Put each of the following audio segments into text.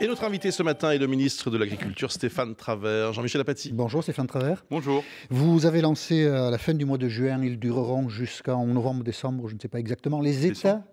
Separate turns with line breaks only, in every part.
Et notre invité ce matin est le ministre de l'Agriculture, Stéphane Travert. Jean-Michel Apathy.
Bonjour Stéphane Travert.
Bonjour.
Vous avez lancé à la fin du mois de juin, ils dureront jusqu'en novembre-décembre, je ne sais pas exactement, les États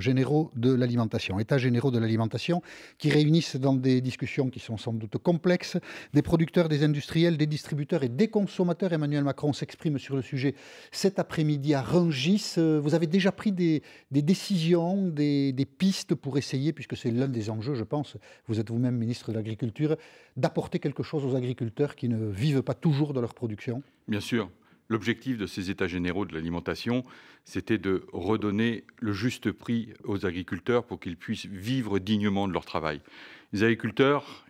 généraux de l'alimentation. États généraux de l'alimentation qui réunissent dans des discussions qui sont sans doute complexes des producteurs, des industriels, des distributeurs et des consommateurs. Emmanuel Macron s'exprime sur le sujet cet après-midi à Rungis. Vous avez déjà pris des décisions, des pistes pour essayer, puisque c'est l'un des enjeux, je pense, vous êtes vous-même ministre de l'Agriculture, d'apporter quelque chose aux agriculteurs qui ne vivent pas toujours de leur production?
Bien sûr. L'objectif de ces États généraux de l'alimentation, c'était de redonner le juste prix aux agriculteurs pour qu'ils puissent vivre dignement de leur travail. Les agriculteurs,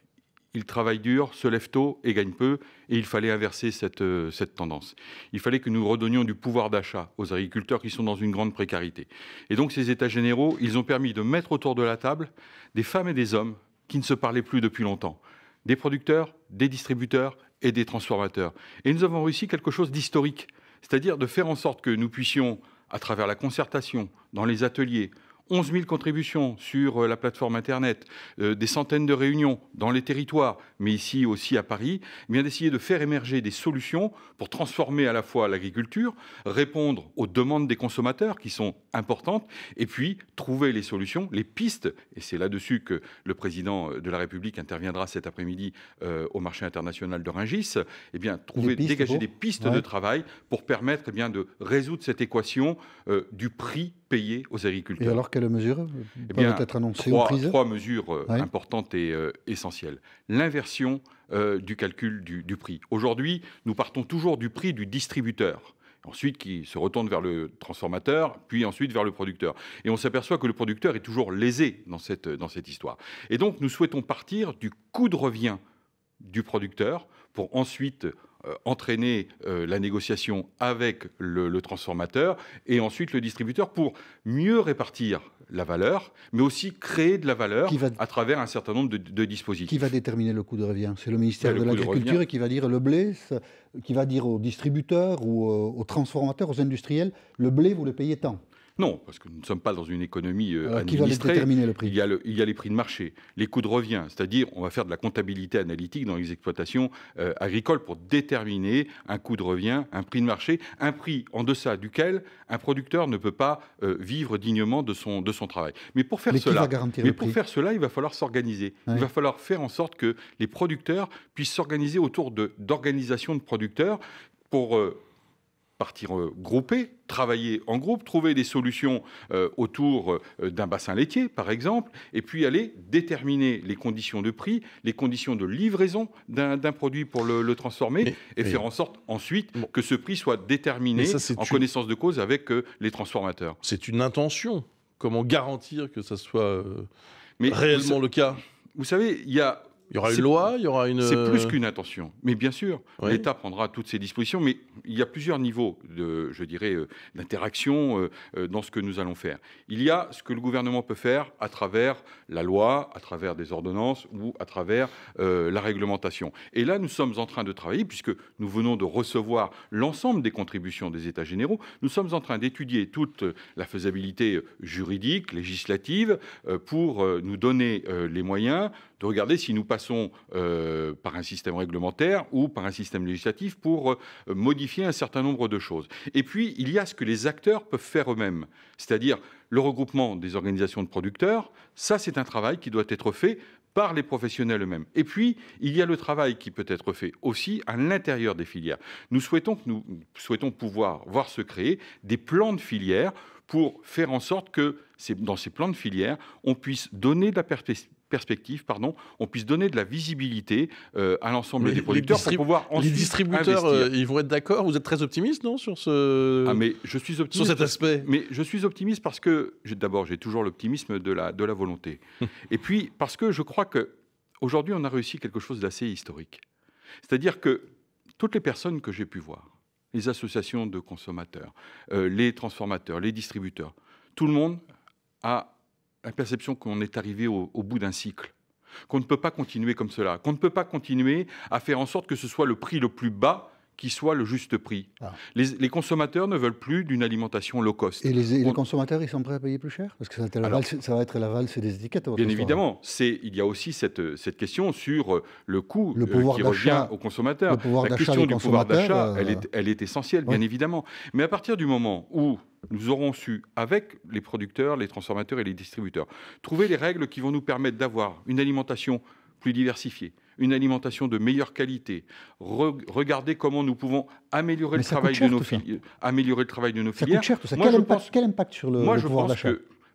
ils travaillent dur, se lèvent tôt et gagnent peu, et il fallait inverser cette tendance. Il fallait que nous redonnions du pouvoir d'achat aux agriculteurs qui sont dans une grande précarité. Et donc ces États généraux, ils ont permis de mettre autour de la table des femmes et des hommes qui ne se parlaient plus depuis longtemps. Des producteurs, des distributeurs et des transformateurs. Et nous avons réussi quelque chose d'historique, c'est-à-dire de faire en sorte que nous puissions, à travers la concertation, dans les ateliers, 11 000 contributions sur la plateforme Internet, des centaines de réunions dans les territoires, mais ici aussi à Paris, bien d'essayer de faire émerger des solutions pour transformer à la fois l'agriculture, répondre aux demandes des consommateurs qui sont importantes, et puis trouver les solutions, les pistes, et c'est là-dessus que le président de la République interviendra cet après-midi au marché international de Rungis, eh bien, dégager des pistes de travail pour permettre de résoudre cette équation du prix payé aux agriculteurs.
Et alors, quelles mesures peuvent être annoncées ou prises?
Trois mesures importantes et essentielles. L'inversion du calcul du prix. Aujourd'hui, nous partons toujours du prix du distributeur. Ensuite, qui se retourne vers le transformateur, puis ensuite vers le producteur. Et on s'aperçoit que le producteur est toujours lésé dans cette histoire. Et donc, nous souhaitons partir du coût de revient du producteur pour ensuite entraîner la négociation avec le transformateur et ensuite le distributeur pour mieux répartir la valeur, mais aussi créer de la valeur à travers un certain nombre de dispositifs.
Qui va déterminer le coût de revient? C'est le ministère de l'Agriculture qui va dire le blé, qui va dire aux distributeurs ou aux transformateurs, aux industriels, le blé, vous le payez tant.
Non, parce que nous ne sommes pas dans une économie administrée.
Qui va déterminer le prix?
Il y a les prix de marché, les coûts de revient, c'est-à-dire on va faire de la comptabilité analytique dans les exploitations agricoles pour déterminer un coût de revient, un prix de marché, un prix en deçà duquel un producteur ne peut pas vivre dignement de son travail. Mais pour faire cela, il va falloir s'organiser. Oui. Il va falloir faire en sorte que les producteurs puissent s'organiser autour d'organisations de producteurs pour partir groupés, travailler en groupe, trouver des solutions autour d'un bassin laitier, par exemple, et puis aller déterminer les conditions de prix, les conditions de livraison d'un produit pour le transformer, faire en sorte ensuite que ce prix soit déterminé en connaissance de cause avec les transformateurs.
C'est une intention. Comment garantir que ça soit réellement le cas?
Vous savez, il y aura
une loi, il y aura une...
C'est plus qu'une intention. Mais bien sûr, l'État prendra toutes ces dispositions, mais il y a plusieurs niveaux d'interaction dans ce que nous allons faire. Il y a ce que le gouvernement peut faire à travers la loi, à travers des ordonnances ou à travers la réglementation. Et là, nous sommes en train de travailler, puisque nous venons de recevoir l'ensemble des contributions des États généraux, nous sommes en train d'étudier toute la faisabilité juridique, législative, pour nous donner les moyens de regarder si nous passons par un système réglementaire ou par un système législatif pour modifier un certain nombre de choses. Et puis, il y a ce que les acteurs peuvent faire eux-mêmes, c'est-à-dire le regroupement des organisations de producteurs. Ça, c'est un travail qui doit être fait par les professionnels eux-mêmes. Et puis, il y a le travail qui peut être fait aussi à l'intérieur des filières. Nous souhaitons pouvoir voir se créer des plans de filières pour faire en sorte que dans ces plans de filières, on puisse donner de la perspective, on puisse donner de la visibilité à l'ensemble des producteurs pour pouvoir ensuite
les distributeurs,
investir.
Ils vont être d'accord. Vous êtes très optimiste, non, sur ce...
mais je suis optimiste
sur cet aspect.
Mais je suis optimiste parce que d'abord j'ai toujours l'optimisme de la volonté, et puis parce que je crois que aujourd'hui on a réussi quelque chose d'assez historique. C'est-à-dire que toutes les personnes que j'ai pu voir, les associations de consommateurs, les transformateurs, les distributeurs, tout le monde a la perception qu'on est arrivé au bout d'un cycle, qu'on ne peut pas continuer comme cela, qu'on ne peut pas continuer à faire en sorte que ce soit le prix le plus bas qui soit le juste prix. Les consommateurs ne veulent plus d'une alimentation low cost.
Et les consommateurs, ils sont prêts à payer plus cher? Parce que ça va être la valse des étiquettes.
Bien évidemment. Il y a aussi cette question sur le coût qui revient aux consommateurs. La question du pouvoir d'achat, elle est essentielle, bien évidemment. Mais à partir du moment où nous aurons su, avec les producteurs, les transformateurs et les distributeurs, trouver les règles qui vont nous permettre d'avoir une alimentation plus diversifiée, une alimentation de meilleure qualité, regarder comment nous pouvons améliorer le travail de nos filières.
Ça coûte cher tout ça. Quel impact sur le pouvoir d'achat?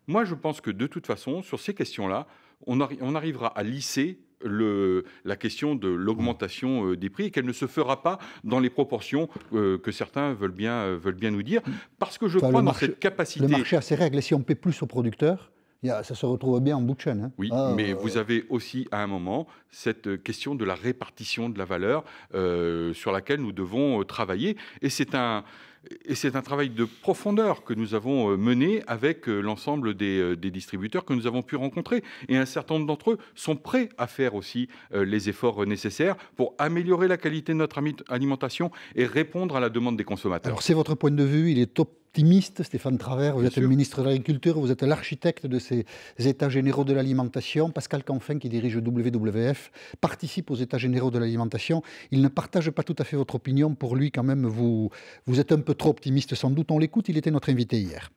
Moi, je pense que de toute façon, sur ces questions-là, on arrivera à lisser la question de l'augmentation des prix et qu'elle ne se fera pas dans les proportions que certains veulent bien nous dire. Parce que je crois dans cette capacité...
Le marché a ses règles et si on paie plus aux producteurs, ça se retrouve bien en bout de chaîne. Hein.
Oui, mais vous avez aussi à un moment cette question de la répartition de la valeur sur laquelle nous devons travailler. Et c'est un travail de profondeur que nous avons mené avec l'ensemble des distributeurs que nous avons pu rencontrer. Et un certain nombre d'entre eux sont prêts à faire aussi les efforts nécessaires pour améliorer la qualité de notre alimentation et répondre à la demande des consommateurs.
Alors c'est votre point de vue, il est optimiste, Stéphane Travert, vous êtes le ministre de l'Agriculture, vous êtes l'architecte de ces États généraux de l'alimentation. Pascal Canfin, qui dirige WWF, participe aux États généraux de l'alimentation. Il ne partage pas tout à fait votre opinion. Pour lui, quand même, vous êtes un peu trop optimiste sans doute. On l'écoute, il était notre invité hier.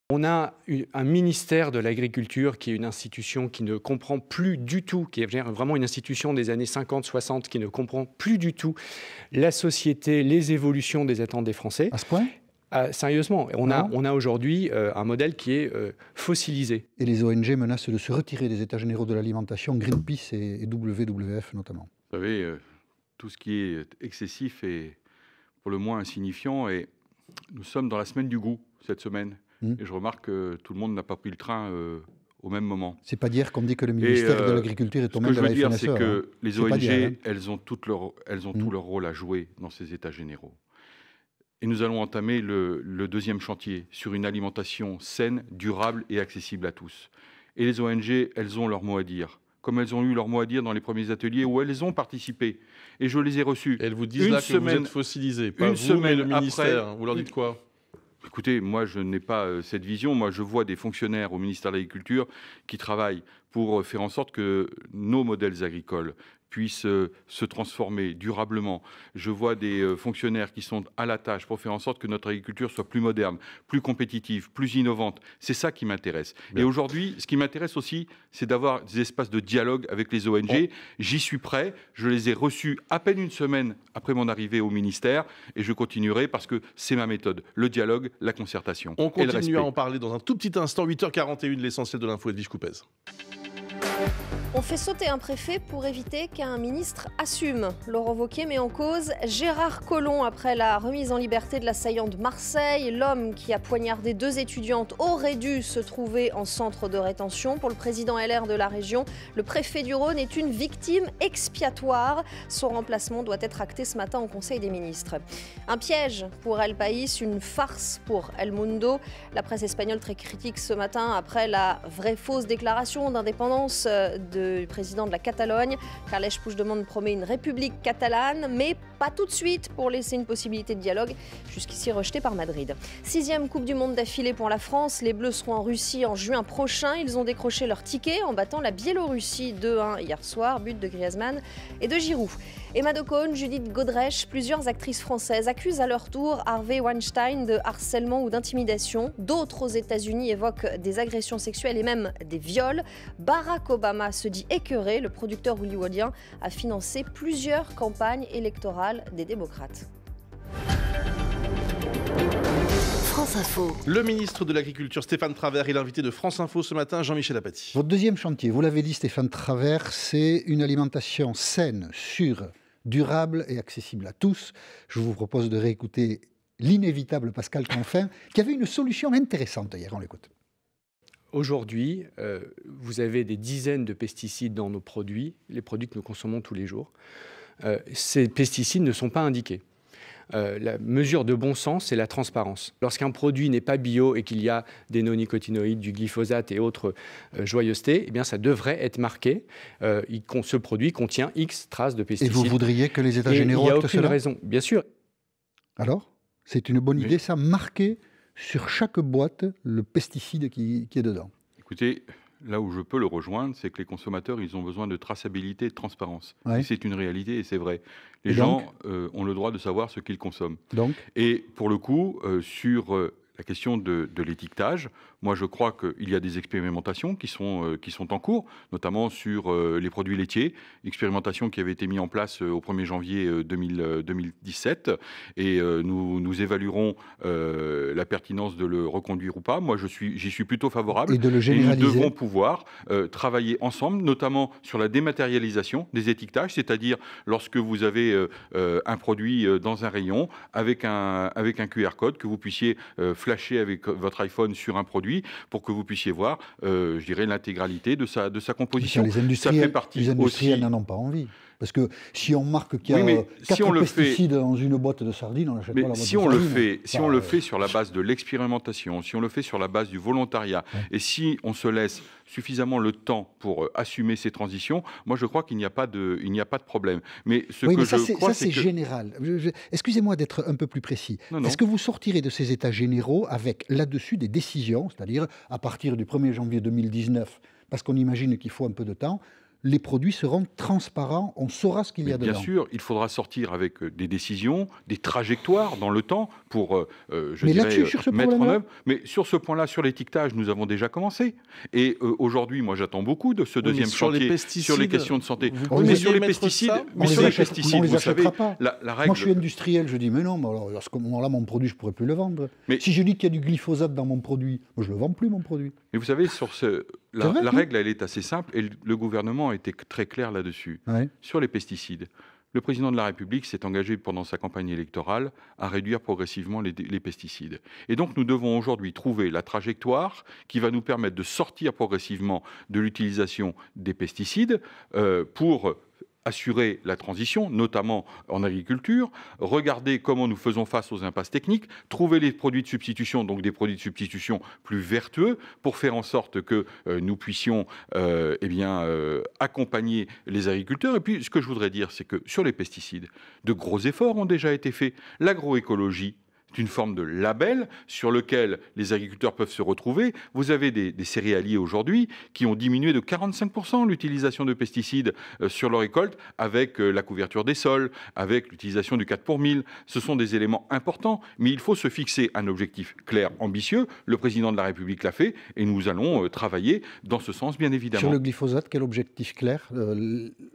On a un ministère de l'Agriculture qui est une institution qui ne comprend plus du tout, qui est vraiment une institution des années 50-60, qui ne comprend plus du tout la société, les évolutions des attentes des Français.
À ce point ?
Sérieusement, on a aujourd'hui un modèle qui est fossilisé.
Et les ONG menacent de se retirer des États généraux de l'alimentation, Greenpeace et WWF notamment.
Vous savez, tout ce qui est excessif est pour le moins insignifiant. Et nous sommes dans la semaine du goût cette semaine. Et je remarque que tout le monde n'a pas pris le train au même moment.
C'est pas dire qu'on dit que le ministère de l'Agriculture est au même de la FNSE.
Ce que je veux dire, c'est que les ONG, elles ont tout leur rôle à jouer dans ces États généraux. Et nous allons entamer le deuxième chantier sur une alimentation saine, durable et accessible à tous. Et les ONG, elles ont leur mot à dire, comme elles ont eu leur mot à dire dans les premiers ateliers où elles ont participé. Et je les ai reçus.
Elles vous disent là que vous êtes fossilisés, pas vous, mais le ministère. Vous leur dites quoi ?
Écoutez, moi, je n'ai pas cette vision. Moi, je vois des fonctionnaires au ministère de l'Agriculture qui travaillent pour faire en sorte que nos modèles agricoles puissent se transformer durablement. Je vois des fonctionnaires qui sont à la tâche pour faire en sorte que notre agriculture soit plus moderne, plus compétitive, plus innovante. C'est ça qui m'intéresse. Et aujourd'hui, ce qui m'intéresse aussi, c'est d'avoir des espaces de dialogue avec les ONG. J'y suis prêt. Je les ai reçus à peine une semaine après mon arrivée au ministère et je continuerai parce que c'est ma méthode. Le dialogue, la concertation.
On continue à en parler dans un tout petit instant. 8h41, l'essentiel de l'info, Edwige Coupez.
On fait sauter un préfet pour éviter qu'un ministre assume. Laurent Wauquiez met en cause Gérard Collomb après la remise en liberté de l'assaillant de Marseille. L'homme qui a poignardé 2 étudiantes aurait dû se trouver en centre de rétention. Pour le président LR de la région, le préfet du Rhône est une victime expiatoire. Son remplacement doit être acté ce matin au Conseil des ministres. Un piège pour El País, une farce pour El Mundo. La presse espagnole très critique ce matin après la vraie fausse déclaration d'indépendance du président de la Catalogne. Carles Puigdemont promet une république catalane, mais pas tout de suite pour laisser une possibilité de dialogue, jusqu'ici rejetée par Madrid. 6e Coupe du Monde d'affilée pour la France. Les Bleus seront en Russie en juin prochain. Ils ont décroché leur ticket en battant la Biélorussie 2-1 hier soir, but de Griezmann et de Giroud. Emma de Caunes, Judith Godrèche, plusieurs actrices françaises accusent à leur tour Harvey Weinstein de harcèlement ou d'intimidation. D'autres aux États-Unis évoquent des agressions sexuelles et même des viols. Barack Obama se dit écœuré. Le producteur hollywoodien a financé plusieurs campagnes électorales des démocrates.
France Info.
Le ministre de l'Agriculture, Stéphane Travert, est l'invité de France Info ce matin, Jean-Michel Apathy.
Votre deuxième chantier, vous l'avez dit Stéphane Travert, c'est une alimentation saine, sûre, durable et accessible à tous. Je vous propose de réécouter l'inévitable Pascal Canfin, qui avait une solution intéressante hier, on l'écoute.
Aujourd'hui, vous avez des dizaines de pesticides dans nos produits, les produits que nous consommons tous les jours. Ces pesticides ne sont pas indiqués. La mesure de bon sens, c'est la transparence. Lorsqu'un produit n'est pas bio et qu'il y a des non-nicotinoïdes, du glyphosate et autres joyeusetés, eh bien, ça devrait être marqué. Ce produit contient X traces de pesticides.
Et vous voudriez que les États généraux actent cela ?
Il n'y a aucune raison. Bien sûr.
Alors, c'est une bonne idée, ça, marquer sur chaque boîte le pesticide qui est dedans.
Écoutez, là où je peux le rejoindre, c'est que les consommateurs, ils ont besoin de traçabilité et de transparence.
Ouais.
Et c'est une réalité et c'est vrai. Les
Et
gens ont le droit de savoir ce qu'ils consomment.
Donc,
Et pour le coup, sur la question de l'étiquetage, moi je crois qu'il y a des expérimentations qui sont en cours, notamment sur les produits laitiers, expérimentation qui avait été mise en place au 1er janvier 2017, et nous évaluerons la pertinence de le reconduire ou pas. Moi j'y suis plutôt favorable.
et de le généraliser.
Et nous devons pouvoir travailler ensemble, notamment sur la dématérialisation des étiquetages, c'est-à-dire lorsque vous avez un produit dans un rayon avec un QR code, que vous puissiez flasher avec votre iPhone sur un produit pour que vous puissiez voir, je dirais, l'intégralité de sa composition.
Les industriels n'en ont pas envie. Parce que si on marque qu'il y a 4 pesticides dans une boîte de sardines, on n'achète pas la boîte de sardines.
Si on le fait sur la base de l'expérimentation, si on le fait sur la base du volontariat, et si on se laisse suffisamment le temps pour assumer ces transitions, moi je crois qu'il n'y a pas de problème. Mais
c'est général. Excusez-moi d'être un peu plus précis.
Non.
Est-ce que vous sortirez de ces états généraux avec là-dessus des décisions, c'est-à-dire à partir du 1er janvier 2019, parce qu'on imagine qu'il faut un peu de temps, les produits seront transparents, on saura ce qu'il y a dedans.
Bien sûr, il faudra sortir avec des décisions, des trajectoires dans le temps pour, mettre en œuvre. Mais sur ce point-là, sur l'étiquetage, nous avons déjà commencé. Et aujourd'hui, moi, j'attends beaucoup de ce deuxième chantier sur les questions de santé.
Mais
sur les pesticides, vous savez, la règle...
Moi, je suis industriel, je dis, mais non, alors, à ce moment-là, mon produit, je ne pourrais plus le vendre. Mais si je dis qu'il y a du glyphosate dans mon produit, moi, je ne le vends plus, mon produit.
Mais vous savez, sur la règle, elle est assez simple, et le gouvernement a été très clair là-dessus.
Ouais.
Sur les pesticides, le président de la République s'est engagé pendant sa campagne électorale à réduire progressivement les pesticides. Et donc nous devons aujourd'hui trouver la trajectoire qui va nous permettre de sortir progressivement de l'utilisation des pesticides pour assurer la transition, notamment en agriculture, regarder comment nous faisons face aux impasses techniques, trouver les produits de substitution, donc des produits de substitution plus vertueux, pour faire en sorte que nous puissions accompagner les agriculteurs. Et puis, ce que je voudrais dire, c'est que sur les pesticides, de gros efforts ont déjà été faits. L'agroécologie, une forme de label sur lequel les agriculteurs peuvent se retrouver. Vous avez des céréaliers aujourd'hui qui ont diminué de 45% l'utilisation de pesticides sur leur récolte avec la couverture des sols, avec l'utilisation du 4 pour 1000. Ce sont des éléments importants, mais il faut se fixer un objectif clair, ambitieux. Le président de la République l'a fait et nous allons travailler dans ce sens, bien évidemment.
Sur le glyphosate, quel objectif clair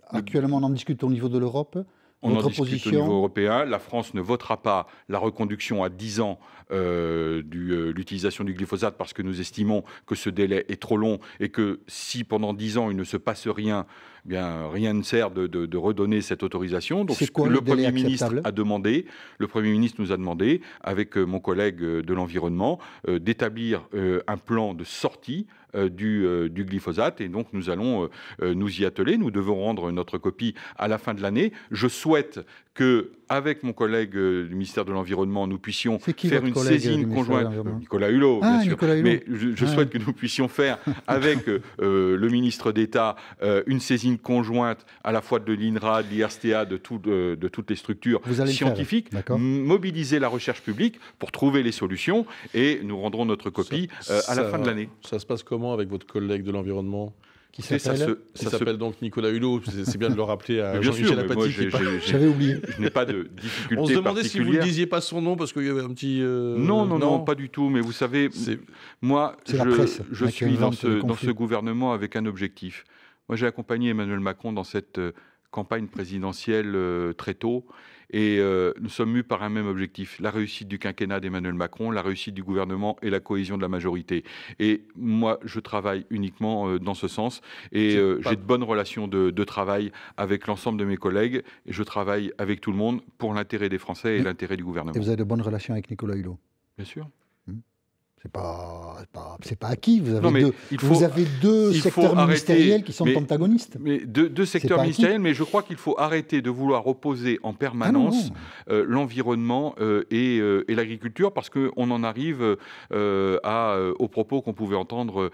actuellement, on en discute au niveau de l'Europe.
On en discute au niveau européen. La France ne votera pas la reconduction à 10 ans de l'utilisation du glyphosate parce que nous estimons que ce délai est trop long et que si pendant 10 ans il ne se passe rien, bien rien ne sert de redonner cette autorisation. Donc le Premier ministre nous a demandé, avec mon collègue de l'environnement, d'établir un plan de sortie du glyphosate, et donc nous allons nous y atteler. Nous devons rendre notre copie à la fin de l'année. Je souhaite que, avec mon collègue du ministère de l'Environnement, nous puissions faire une saisine conjointe. Nicolas Hulot, bien sûr. Mais je souhaite que nous puissions faire avec le ministre d'État une saisine conjointe à la fois de l'INRA, de l'IRSTEA, de toutes les structures scientifiques, mobiliser la recherche publique pour trouver les solutions, et nous rendrons notre copie à la fin de l'année.
Ça se passe comment avec votre collègue de l'environnement qui s'appelle donc Nicolas Hulot? C'est bien de le rappeler à Jean-Michel Apathy.
J'avais oublié.
Je n'ai pas de difficulté.
On se demandait si vous ne disiez pas son nom parce qu'il y avait un petit...
Non, pas du tout. Mais vous savez, moi, je suis dans ce gouvernement avec un objectif. Moi, j'ai accompagné Emmanuel Macron dans cette campagne présidentielle très tôt. Et nous sommes mus par un même objectif, la réussite du quinquennat d'Emmanuel Macron, la réussite du gouvernement et la cohésion de la majorité. Et moi, je travaille uniquement dans ce sens. Et j'ai de bonnes relations de travail avec l'ensemble de mes collègues. Et je travaille avec tout le monde pour l'intérêt des Français et l'intérêt du gouvernement.
Et vous avez de bonnes relations avec Nicolas Hulot?
Bien sûr.
C'est pas acquis. Vous avez deux secteurs ministériels qui sont antagonistes.
Mais deux secteurs ministériels, mais je crois qu'il faut arrêter de vouloir opposer en permanence l'environnement et l'agriculture, parce qu'on en arrive aux propos qu'on pouvait entendre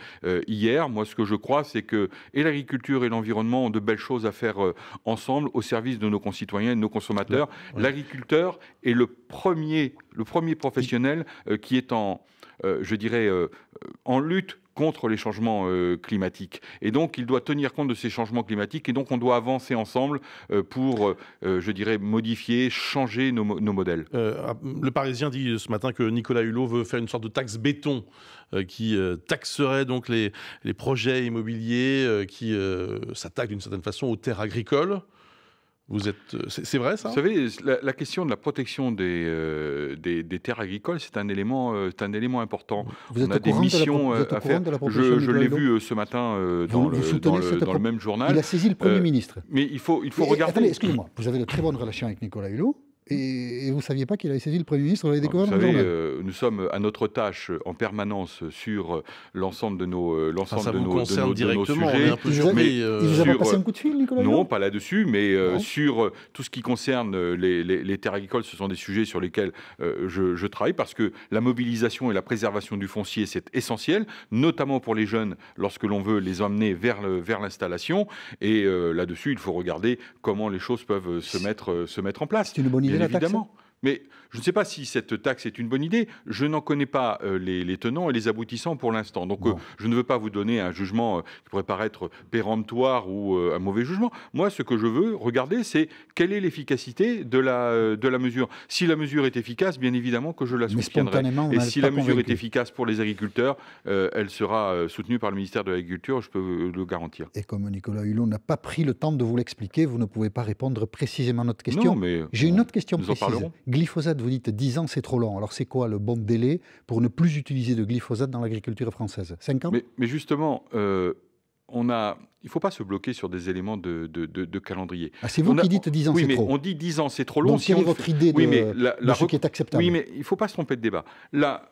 hier. Moi, ce que je crois, c'est que et l'agriculture et l'environnement ont de belles choses à faire ensemble au service de nos concitoyens et de nos consommateurs. Ouais. L'agriculteur est le premier professionnel qui est en lutte contre les changements climatiques. Et donc, il doit tenir compte de ces changements climatiques. Et donc, on doit avancer ensemble pour, modifier, changer nos modèles.
Le Parisien dit ce matin que Nicolas Hulot veut faire une sorte de taxe béton qui taxerait donc les projets immobiliers qui s'attaquent d'une certaine façon aux terres agricoles. C'est vrai, ça ?
Vous savez, la question de la protection des terres agricoles, c'est un élément important.
On a des missions à faire.
Je l'ai vu ce matin dans le même journal.
Il a saisi le Premier ministre.
Mais il faut regarder...
Attendez, excusez-moi. Vous avez de très bonnes relations avec Nicolas Hulot. Et vous ne saviez pas qu'il avait saisi le Premier ministre, vous l'avez découvert dans le journal.
Nous sommes à notre tâche en permanence sur l'ensemble de nos
directement,
sujets.
Il vous a pas passé un coup de fil, Nicolas Hulot ?
Non, pas là-dessus, mais sur tout ce qui concerne les terres agricoles, ce sont des sujets sur lesquels je travaille, parce que la mobilisation et la préservation du foncier, c'est essentiel, notamment pour les jeunes, lorsque l'on veut les emmener vers l'installation. Et là-dessus, il faut regarder comment les choses peuvent se mettre en place.
C'est une bonne idée.
Évidemment. Mais je ne sais pas si cette taxe est une bonne idée. Je n'en connais pas les tenants et les aboutissants pour l'instant. Donc, je ne veux pas vous donner un jugement qui pourrait paraître péremptoire ou un mauvais jugement. Moi, ce que je veux regarder, c'est quelle est l'efficacité de la mesure. Si la mesure est efficace, bien évidemment que je la soutiendrai. Et si la mesure est efficace pour les agriculteurs, elle sera soutenue par le ministère de l'Agriculture, je peux le garantir.
Et comme Nicolas Hulot n'a pas pris le temps de vous l'expliquer, vous ne pouvez pas répondre précisément à notre question.
Non, mais
j'ai une autre question précise.
En parlerons.
Glyphosate, vous dites 10 ans, c'est trop long. Alors, c'est quoi le bon délai pour ne plus utiliser de glyphosate dans l'agriculture française ? 5 ans ?
Mais justement, il ne faut pas se bloquer sur des éléments de calendrier.
Ah, c'est vous qui dites 10 ans, c'est trop.
Oui, mais on dit 10 ans, c'est trop long.
Donc, quelle est votre idée de ce qui est acceptable ?
Oui, mais il ne faut pas se tromper de débat. La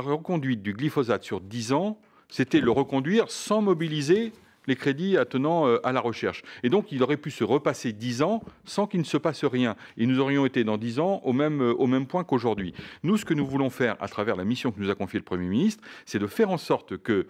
reconduite du glyphosate sur 10 ans, c'était le reconduire sans mobiliser les crédits attenant à la recherche. Et donc, il aurait pu se repasser 10 ans sans qu'il ne se passe rien. Et nous aurions été dans 10 ans au même point qu'aujourd'hui. Nous, ce que nous voulons faire à travers la mission que nous a confiée le Premier ministre, c'est de faire en sorte que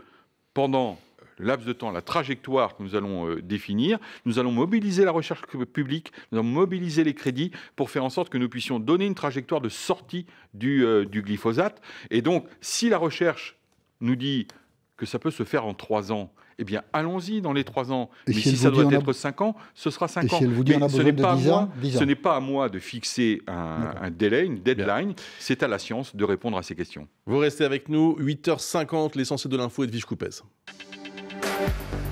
pendant le laps de temps, la trajectoire que nous allons définir, nous allons mobiliser la recherche publique, nous allons mobiliser les crédits pour faire en sorte que nous puissions donner une trajectoire de sortie du glyphosate. Et donc, si la recherche nous dit que ça peut se faire en 3 ans, eh bien, allons-y dans les 3 ans. Mais si ça doit être 5 ans, ce sera 5 ans.
Si elle vous dit on a besoin de 10 ans,
ce n'est pas à moi de fixer un délai, une deadline. C'est à la science de répondre à ces questions.
Vous restez avec nous, 8h50, l'essentiel de l'info, Edwige Coupez.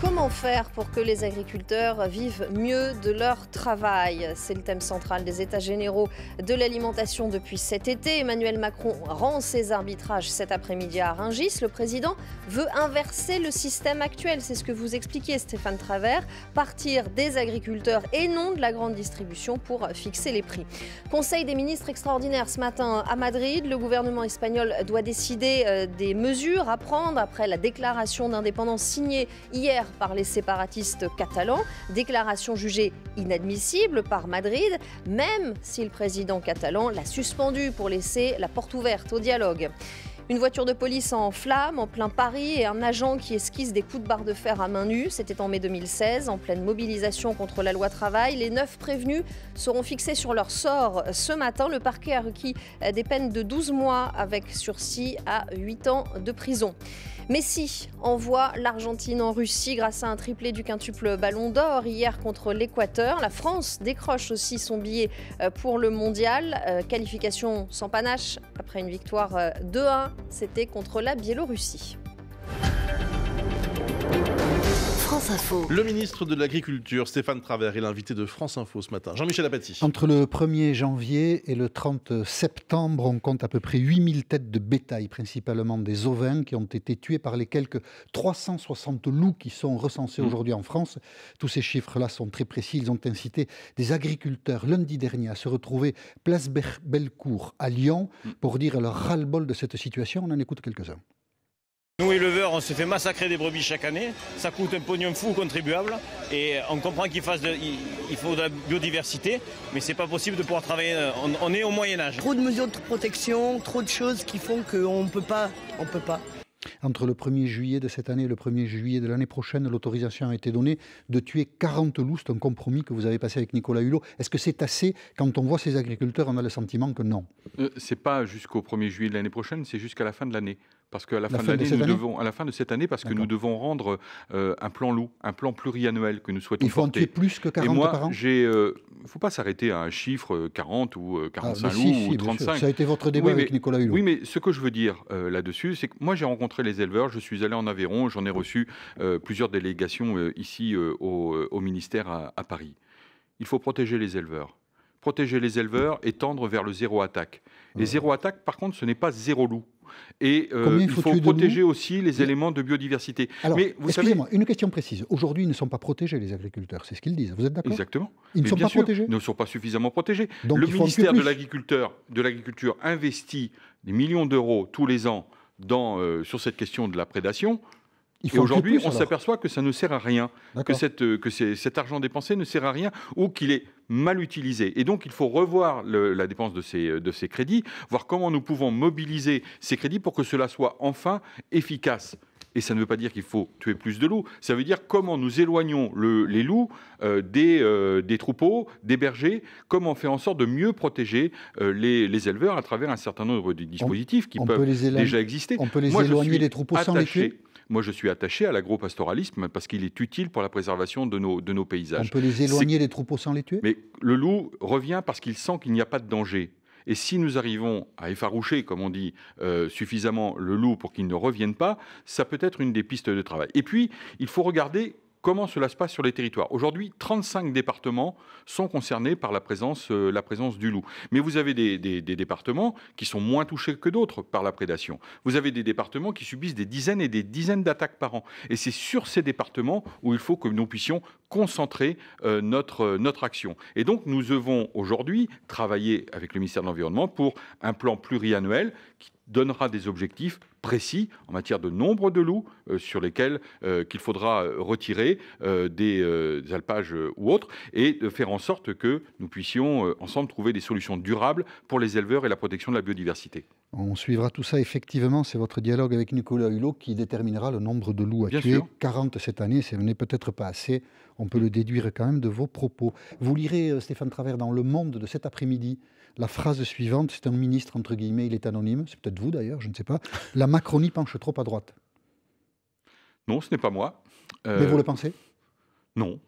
Comment faire pour que les agriculteurs vivent mieux de leur travail ? C'est le thème central des États généraux de l'alimentation depuis cet été. Emmanuel Macron rend ses arbitrages cet après-midi à Rungis. Le président veut inverser le système actuel. C'est ce que vous expliquiez, Stéphane Travert. Partir des agriculteurs et non de la grande distribution pour fixer les prix. Conseil des ministres extraordinaire ce matin à Madrid. Le gouvernement espagnol doit décider des mesures à prendre après la déclaration d'indépendance signée hier par les séparatistes catalans, déclaration jugée inadmissible par Madrid, même si le président catalan l'a suspendue pour laisser la porte ouverte au dialogue. Une voiture de police en flammes en plein Paris et un agent qui esquisse des coups de barre de fer à main nue. C'était en mai 2016, en pleine mobilisation contre la loi travail. Les 9 prévenus seront fixés sur leur sort ce matin. Le parquet a requis des peines de 12 mois avec sursis à 8 ans de prison. Messi envoie l'Argentine en Russie grâce à un triplé du quintuple Ballon d'Or hier contre l'Équateur. La France décroche aussi son billet pour le mondial. Qualification sans panache après une victoire 2-1. C'était contre la Biélorussie.
France Info.
Le ministre de l'Agriculture, Stéphane Travert, est l'invité de France Info ce matin. Jean-Michel Apathy.
Entre le 1er janvier et le 30 septembre, on compte à peu près 8000 têtes de bétail, principalement des ovins, qui ont été tués par les quelques 360 loups qui sont recensés aujourd'hui en France. Tous ces chiffres-là sont très précis. Ils ont incité des agriculteurs lundi dernier à se retrouver place Bellecour à Lyon pour dire leur ras-le-bol de cette situation. On en écoute quelques-uns.
Nous, éleveurs, on se fait massacrer des brebis chaque année. Ça coûte un pognon fou aux contribuables. Et on comprend qu'il faut de la biodiversité, mais c'est pas possible de pouvoir travailler. On est au Moyen-Âge.
Trop de mesures de protection, trop de choses qui font qu'on ne peut pas.
Entre le 1er juillet de cette année et le 1er juillet de l'année prochaine, l'autorisation a été donnée de tuer 40 loups. C'est un compromis que vous avez passé avec Nicolas Hulot. Est-ce que c'est assez? Quand on voit ces agriculteurs, on a le sentiment que non.
C'est pas jusqu'au 1er juillet de l'année prochaine, c'est jusqu'à la fin de l'année. Parce qu'à la fin de l'année, à la fin de cette année, parce que nous devons rendre un plan loup, un plan pluriannuel que nous souhaitons porter.
Il faut en tuer plus que 40 par an.
Il ne faut pas s'arrêter à un chiffre 40 ou 45 loups ou 35.
Ça a été votre débat avec Nicolas Hulot.
Oui, mais ce que je veux dire là-dessus, c'est que moi j'ai rencontré les éleveurs, je suis allé en Aveyron, j'en ai reçu plusieurs délégations ici au ministère à Paris. Il faut protéger les éleveurs. Protéger les éleveurs et tendre vers le zéro attaque. Et zéro attaque, par contre, ce n'est pas zéro loup. Et il faut protéger aussi les éléments de biodiversité.
Alors, excusez-moi, une question précise. Aujourd'hui, ils ne sont pas protégés, les agriculteurs. C'est ce qu'ils disent. Vous êtes d'accord?
Exactement.
Ils ne sont pas protégés?
Ils ne sont pas suffisamment protégés.
Donc,
le ministère de l'Agriculture investit des millions d'euros tous les ans sur cette question de la prédation. Et aujourd'hui, on s'aperçoit que ça ne sert à rien, que cet argent dépensé ne sert à rien ou qu'il est mal utilisé. Et donc, il faut revoir la dépense de ces crédits, voir comment nous pouvons mobiliser ces crédits pour que cela soit enfin efficace. Et ça ne veut pas dire qu'il faut tuer plus de loups, ça veut dire comment nous éloignons les loups des troupeaux, des bergers, comment on fait en sorte de mieux protéger les éleveurs à travers un certain nombre de dispositifs qui peuvent déjà exister.
On peut les éloigner des troupeaux sans les tuer?
Moi, je suis attaché à l'agropastoralisme parce qu'il est utile pour la préservation de nos paysages.
On peut les éloigner des troupeaux sans les tuer?
Mais le loup revient parce qu'il sent qu'il n'y a pas de danger. Et si nous arrivons à effaroucher, comme on dit, suffisamment le loup pour qu'il ne revienne pas, ça peut être une des pistes de travail. Et puis, il faut regarder comment cela se passe sur les territoires. Aujourd'hui, 35 départements sont concernés par la présence du loup. Mais vous avez des départements qui sont moins touchés que d'autres par la prédation. Vous avez des départements qui subissent des dizaines et des dizaines d'attaques par an. Et c'est sur ces départements où il faut que nous puissions concentrer notre action. Et donc, nous devons aujourd'hui travailler avec le ministère de l'Environnement pour un plan pluriannuel qui donnera des objectifs précis en matière de nombre de loups sur lesquels qu'il faudra retirer des alpages ou autres, et de faire en sorte que nous puissions ensemble trouver des solutions durables pour les éleveurs et la protection de la biodiversité.
On suivra tout ça, effectivement. C'est votre dialogue avec Nicolas Hulot qui déterminera le nombre de loups à tuer. 40 cette année, ce n'est peut-être pas assez. On peut le déduire quand même de vos propos. Vous lirez, Stéphane Travers, dans Le Monde de cet après-midi, la phrase suivante. C'est un ministre, entre guillemets, il est anonyme. C'est peut-être vous d'ailleurs, je ne sais pas. La Macronie penche trop à droite.
Non, ce n'est pas moi.
Mais vous le pensez?
Non.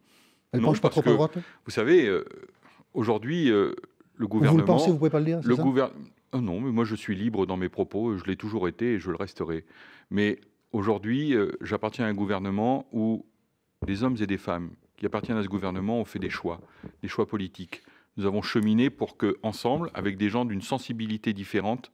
Elle ne penche pas trop à droite?
Vous savez, aujourd'hui, le gouvernement...
Vous le pensez, vous ne pouvez pas le dire, c'est ça?
Non, mais moi je suis libre dans mes propos, je l'ai toujours été et je le resterai. Mais aujourd'hui, j'appartiens à un gouvernement où des hommes et des femmes qui appartiennent à ce gouvernement ont fait des choix politiques. Nous avons cheminé pour que, ensemble, avec des gens d'une sensibilité différente,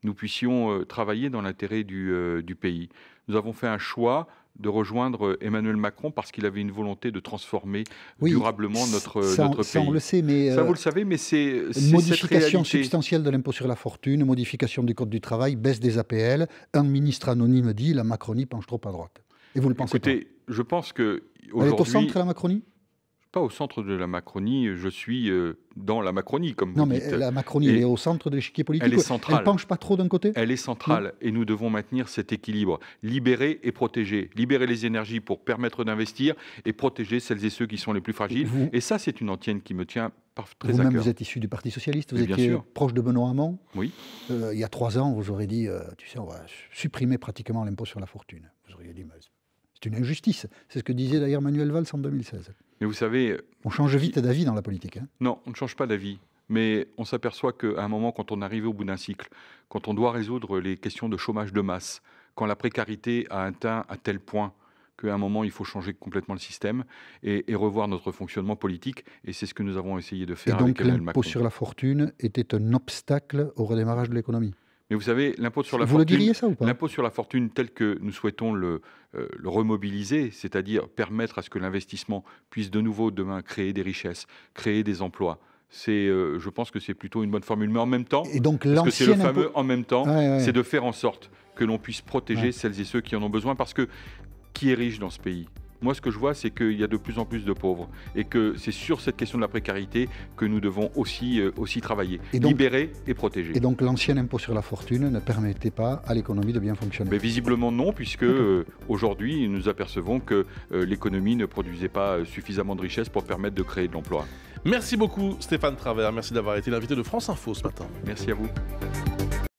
nous puissions travailler dans l'intérêt du pays. Nous avons fait un choix de rejoindre Emmanuel Macron parce qu'il avait une volonté de transformer durablement notre pays.
Ça, on le sait, mais...
ça, vous le savez, mais c'est
une modification substantielle de l'impôt sur la fortune, modification du Code du travail, baisse des APL. Un ministre anonyme dit « la Macronie penche trop à droite ». Et vous le pensez?
Écoutez, je pense que
elle est au centre, la Macronie?
Pas au centre de la Macronie, je suis dans la Macronie, comme
vous
dites.
Non, mais la Macronie, elle est au centre de l'échiquier politique.
Elle est centrale.
Elle ne penche pas trop d'un côté?
Elle est centrale, et nous devons maintenir cet équilibre. Libérer et protéger. Libérer les énergies pour permettre d'investir et protéger celles et ceux qui sont les plus fragiles. Et ça, c'est une antienne qui me tient très à cœur.
Vous-même, vous êtes issu du Parti Socialiste, vous étiez proche de Benoît Hamon.
Oui.
Il y a 3 ans, vous aurez dit, tu sais, on va supprimer pratiquement l'impôt sur la fortune. Vous auriez dit, c'est une injustice. C'est ce que disait d'ailleurs Manuel Valls en 2016.
Mais vous savez...
On change vite d'avis dans la politique. Hein.
Non, on ne change pas d'avis. Mais on s'aperçoit qu'à un moment, quand on arrive au bout d'un cycle, quand on doit résoudre les questions de chômage de masse, quand la précarité a atteint à tel point qu'à un moment, il faut changer complètement le système et revoir notre fonctionnement politique. Et c'est ce que nous avons essayé de faire avec Emmanuel Macron.
Et donc l'impôt sur la fortune était un obstacle au redémarrage de l'économie?
Mais vous savez, l'impôt sur la
fortune... Vous le diriez ça ou pas?
L'impôt sur la fortune tel que nous souhaitons le remobiliser, c'est-à-dire permettre à ce que l'investissement puisse de nouveau demain créer des richesses, créer des emplois, je pense que c'est plutôt une bonne formule. Mais en même temps,
et donc,
parce que c'est le fameux en même temps,
ouais.
C'est de faire en sorte que l'on puisse protéger celles et ceux qui en ont besoin. Parce que qui est riche dans ce pays ? Moi, ce que je vois, c'est qu'il y a de plus en plus de pauvres et que c'est sur cette question de la précarité que nous devons aussi travailler, et donc, libérer et protéger.
Et donc, l'ancien impôt sur la fortune ne permettait pas à l'économie de bien fonctionner?
Mais visiblement non, puisque aujourd'hui, nous apercevons que l'économie ne produisait pas suffisamment de richesse pour permettre de créer de l'emploi.
Merci beaucoup Stéphane Travert, merci d'avoir été l'invité de France Info ce matin.
Merci à vous.